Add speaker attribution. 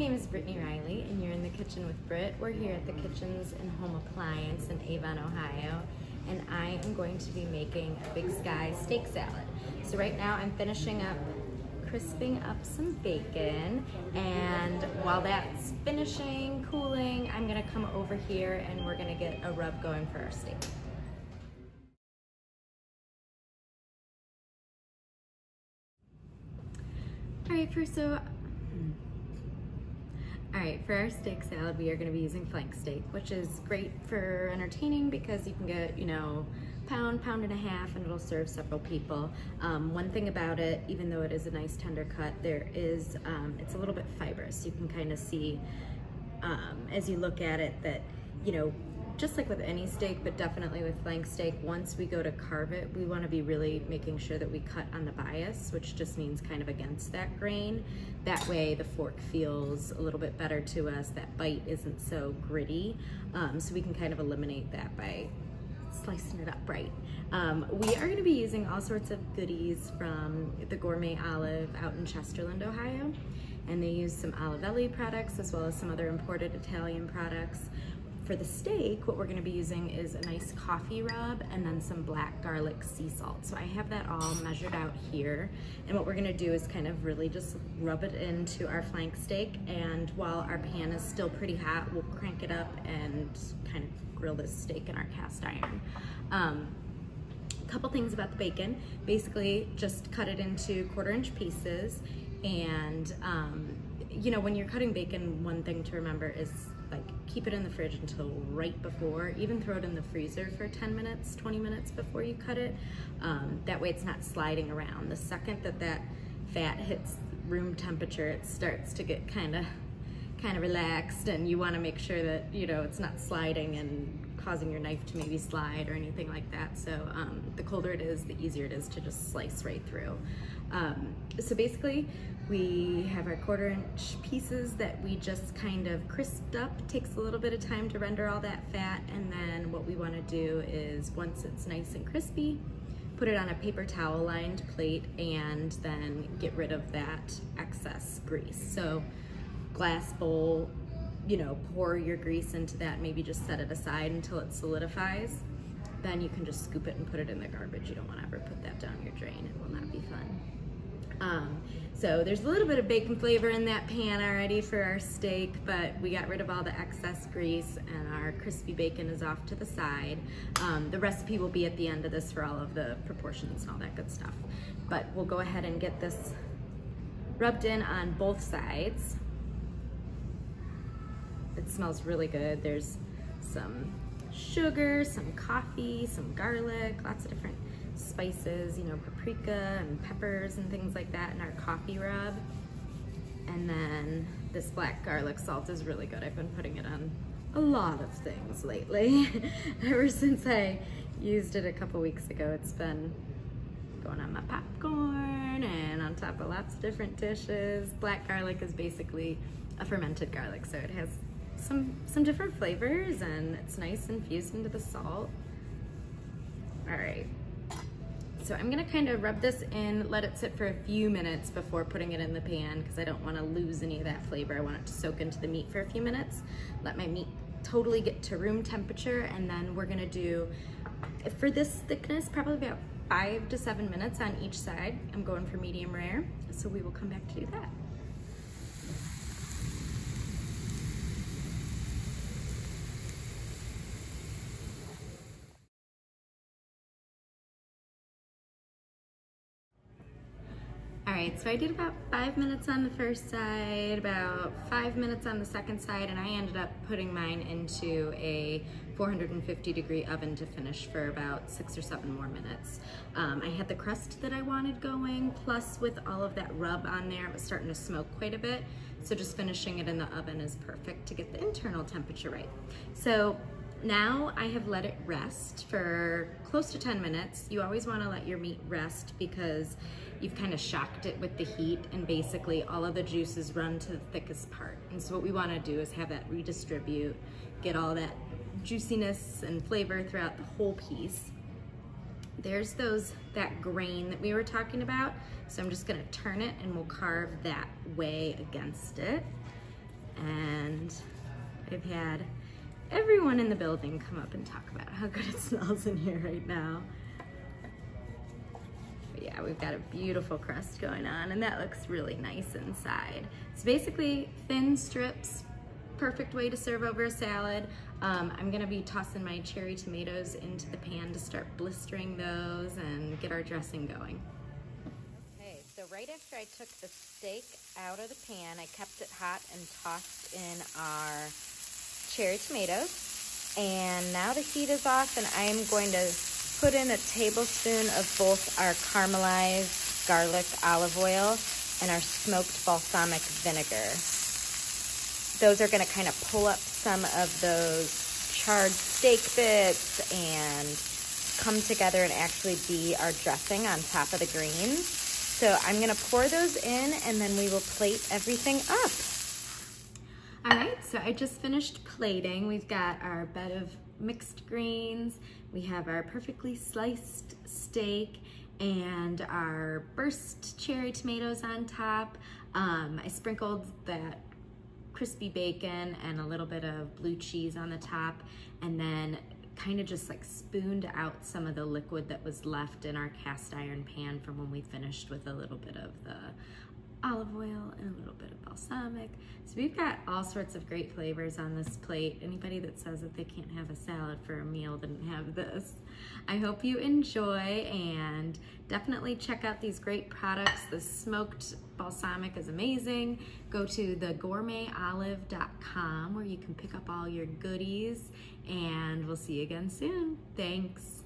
Speaker 1: name is Brittany Riley, and you're in the kitchen with Britt. We're here at the Kitchens and Home Appliance in Avon, Ohio, and I am going to be making a Big Sky steak salad. So right now I'm finishing up crisping up some bacon, and while that's finishing, cooling, I'm gonna come over here and we're gonna get a rub going for our steak. All right, for our steak salad, we are gonna be using flank steak, which is great for entertaining because you can get, pound and a half, and it'll serve several people. One thing about it, even though it is a nice tender cut, it's a little bit fibrous. You can kind of see as you look at it that, just like with any steak, but definitely with flank steak, once we go to carve it, we want to be really making sure that we cut on the bias, which just means kind of against that grain. That way the fork feels a little bit better to us. That bite isn't so gritty. So we can kind of eliminate that by slicing it up right. We are going to be using all sorts of goodies from the Gourmet Olive out in Chesterland, Ohio. And they use some Olivelli products as well as some other imported Italian products. For the steak, what we're gonna be using is a nice coffee rub and then some black garlic sea salt. So I have that all measured out here. And what we're gonna do is kind of really just rub it into our flank steak. And while our pan is still pretty hot, we'll crank it up and kind of grill this steak in our cast iron. A couple things about the bacon. Basically, just cut it into 1/4-inch pieces. And when you're cutting bacon, one thing to remember is keep it in the fridge until right before, even throw it in the freezer for 10 minutes, 20 minutes before you cut it. That way it's not sliding around. The second that fat hits room temperature, it starts to get kind of relaxed, and you want to make sure that, it's not sliding and causing your knife to maybe slide or anything like that. So the colder it is, the easier it is to just slice right through. So basically, we have our 1/4-inch pieces that we just kind of crisped up. It takes a little bit of time to render all that fat, and then what we want to do is, once it's nice and crispy, put it on a paper towel lined plate and then get rid of that excess grease. So glass bowl, pour your grease into that, maybe just set it aside until it solidifies. Then you can just scoop it and put it in the garbage. You don't want to ever put that down your drain. It will not be fun. So there's a little bit of bacon flavor in that pan already for our steak, but we got rid of all the excess grease and our crispy bacon is off to the side. The recipe will be at the end of this for all of the proportions and all that good stuff. But we'll go ahead and get this rubbed in on both sides. It smells really good. There's some sugar, some coffee, some garlic, lots of different spices, paprika and peppers and things like that in our coffee rub. And then this black garlic salt is really good. I've been putting it on a lot of things lately. Ever since I used it a couple weeks ago, it's been going on my popcorn and on top of lots of different dishes. Black garlic is basically a fermented garlic, so it has some different flavors, and it's nice and fused into the salt. All right, so I'm gonna kind of rub this in, let it sit for a few minutes before putting it in the pan because I don't want to lose any of that flavor. I want it to soak into the meat for a few minutes, let my meat totally get to room temperature, and then we're gonna do, for this thickness, probably about 5 to 7 minutes on each side. I'm going for medium rare, so we will come back to do that. All right, so I did about 5 minutes on the first side, about 5 minutes on the second side, and I ended up putting mine into a 450-degree oven to finish for about 6 or 7 more minutes. I had the crust that I wanted going, plus with all of that rub on there, it was starting to smoke quite a bit, so just finishing it in the oven is perfect to get the internal temperature right. So now I have let it rest for close to 10 minutes. You always want to let your meat rest because you've kind of shocked it with the heat, and basically all of the juices run to the thickest part. And so what we want to do is have that redistribute, get all that juiciness and flavor throughout the whole piece. There's that grain that we were talking about. So I'm just gonna turn it and we'll carve that way against it. And I've had everyone in the building come up and talk about how good it smells in here right now. But yeah, we've got a beautiful crust going on, and that looks really nice inside. So basically thin strips, perfect way to serve over a salad. I'm gonna be tossing my cherry tomatoes into the pan to start blistering those and get our dressing going. Okay, so right after I took the steak out of the pan, I kept it hot and tossed in our cherry tomatoes. And now the heat is off, and I'm going to put in a tablespoon of both our caramelized garlic olive oil and our smoked balsamic vinegar. Those are gonna kind of pull up some of those charred steak bits and come together and actually be our dressing on top of the greens. So I'm gonna pour those in, and then we will plate everything up. All right, so I just finished plating. We've got our bed of mixed greens, we have our perfectly sliced steak, and our burst cherry tomatoes on top. I sprinkled that crispy bacon and a little bit of blue cheese on the top, and then kind of just like spooned out some of the liquid that was left in our cast iron pan from when we finished with a little bit of the olive oil and a little bit of balsamic. So we've got all sorts of great flavors on this plate. Anybody that says that they can't have a salad for a meal didn't have this. I hope you enjoy, and definitely check out these great products. The smoked balsamic is amazing. Go to thegourmetolive.com where you can pick up all your goodies, and we'll see you again soon. Thanks.